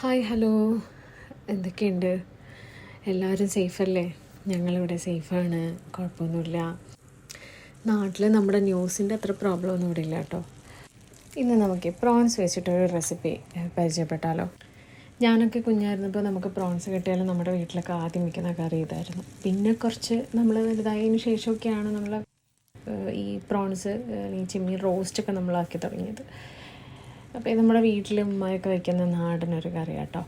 Hi hello, എന്തൊക്കെയുണ്ട്? എല്ലാവരും സേഫല്ലേ? ഞങ്ങളിവിടെ സേഫാണ്, കുഴപ്പമൊന്നുമില്ല. നാട്ടിൽ നമ്മുടെ ന്യൂസിൻ്റെ അത്ര പ്രോബ്ലം ഒന്നും ഇവിടെ ഇല്ല കേട്ടോ. ഇന്ന് നമുക്ക് പ്രോൺസ് വെച്ചിട്ടൊരു റെസിപ്പി പരിചയപ്പെട്ടാലോ? ഞാനൊക്കെ കുഞ്ഞായിരുന്നപ്പോൾ നമുക്ക് പ്രോൺസ് കിട്ടിയാലും നമ്മുടെ വീട്ടിലൊക്കെ ആദ്യം വയ്ക്കുന്ന കറി ഇതായിരുന്നു. പിന്നെ കുറച്ച് നമ്മൾ വലുതായതിന് ശേഷമൊക്കെയാണ് നമ്മൾ ഈ പ്രോൺസ് ഈ ചെമ്മീൻ റോസ്റ്റൊക്കെ നമ്മളാക്കി തുടങ്ങിയത്. അപ്പോൾ ഇത് നമ്മുടെ വീട്ടിൽ ഉമ്മയൊക്കെ വയ്ക്കുന്ന നാടനൊരു കറി കേട്ടോ.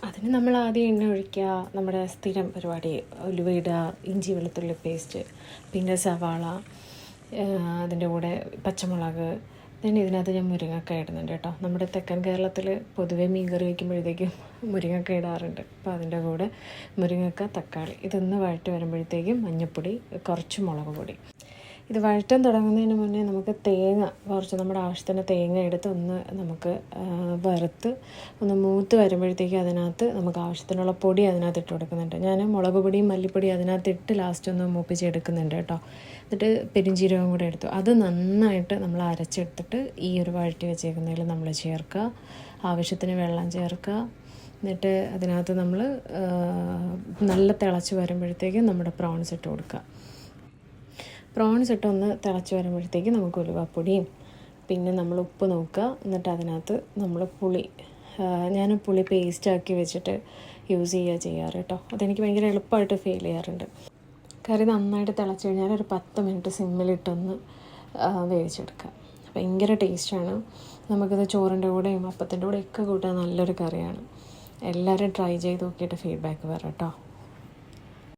അതിന് നമ്മൾ ആദ്യം എണ്ണ ഒഴിക്കുക, നമ്മുടെ സ്ഥിരം പരിപാടി, ഉലുവ ഇടുക, ഇഞ്ചി വെളുത്തുള്ളി പേസ്റ്റ്, പിന്നെ സവാള, അതിൻ്റെ കൂടെ പച്ചമുളക്. പിന്നെ ഇതിനകത്ത് ഞാൻ മുരിങ്ങക്കായ ഇടുന്നുണ്ട് കേട്ടോ. നമ്മുടെ തെക്കൻ കേരളത്തിൽ പൊതുവേ മീൻ കറി വയ്ക്കുമ്പോഴത്തേക്കും മുരിങ്ങക്കായ ഇടാറുണ്ട്. അപ്പോൾ അതിൻ്റെ കൂടെ മുരിങ്ങക്ക, തക്കാളി ഇതൊന്ന് വഴറ്റി വരുമ്പോഴത്തേക്കും മഞ്ഞൾപ്പൊടി, കുറച്ച് മുളക് പൊടി. ഇത് വഴറ്റാൻ തുടങ്ങുന്നതിന് മുന്നേ നമുക്ക് തേങ്ങ കുറച്ച് നമ്മുടെ ആവശ്യത്തിന് തേങ്ങ എടുത്ത് ഒന്ന് നമുക്ക് വറുത്ത് ഒന്ന് മൂത്ത് വരുമ്പോഴത്തേക്ക് അതിനകത്ത് നമുക്ക് ആവശ്യത്തിനുള്ള പൊടി അതിനകത്ത് ഇട്ട് കൊടുക്കുന്നുണ്ട്. ഞാൻ മുളക് പൊടിയും മല്ലിപ്പൊടിയും അതിനകത്ത് ഇട്ട് ലാസ്റ്റ് ഒന്ന് മൂപ്പിച്ചെടുക്കുന്നുണ്ട് കേട്ടോ. എന്നിട്ട് പെരുംജീരകം കൂടെ എടുത്തു. അത് നന്നായിട്ട് നമ്മൾ അരച്ചെടുത്തിട്ട് ഈ ഒരു വഴറ്റി വെച്ചേക്കുന്നതിൽ നമ്മൾ ചേർക്കുക. ആവശ്യത്തിന് വെള്ളം ചേർക്കുക. എന്നിട്ട് അതിനകത്ത് നമ്മൾ നല്ല തിളച്ച് വരുമ്പോഴത്തേക്കും നമ്മുടെ പ്രോൺസ് ഇട്ട് കൊടുക്കുക. പ്രോൺസ് ഇട്ടൊന്ന് തിളച്ച് വരുമ്പോഴത്തേക്ക് നമുക്ക് ഉലുവാപ്പൊടിയും പിന്നെ നമ്മൾ ഉപ്പ് നോക്കുക. എന്നിട്ട് അതിനകത്ത് നമ്മൾ പുളി, ഞാൻ പുളി പേസ്റ്റാക്കി വെച്ചിട്ട് യൂസ് ചെയ്യാറ് കേട്ടോ. അതെനിക്ക് ഭയങ്കര എളുപ്പമായിട്ട് ഫീൽ ചെയ്യാറുണ്ട്. കറി നന്നായിട്ട് തിളച്ച് കഴിഞ്ഞാൽ ഒരു 10 മിനിറ്റ് സിമ്മിലിട്ടൊന്ന് വേവിച്ചെടുക്കുക. ഭയങ്കര ടേസ്റ്റാണ്. നമുക്കിത് ചോറിൻ്റെ കൂടെയും അപ്പത്തിൻ്റെ കൂടെയൊക്കെ കൂട്ടാൻ നല്ലൊരു കറിയാണ്. എല്ലാവരും ട്രൈ ചെയ്ത് നോക്കിയിട്ട് ഫീഡ്ബാക്ക് പറയാം കേട്ടോ.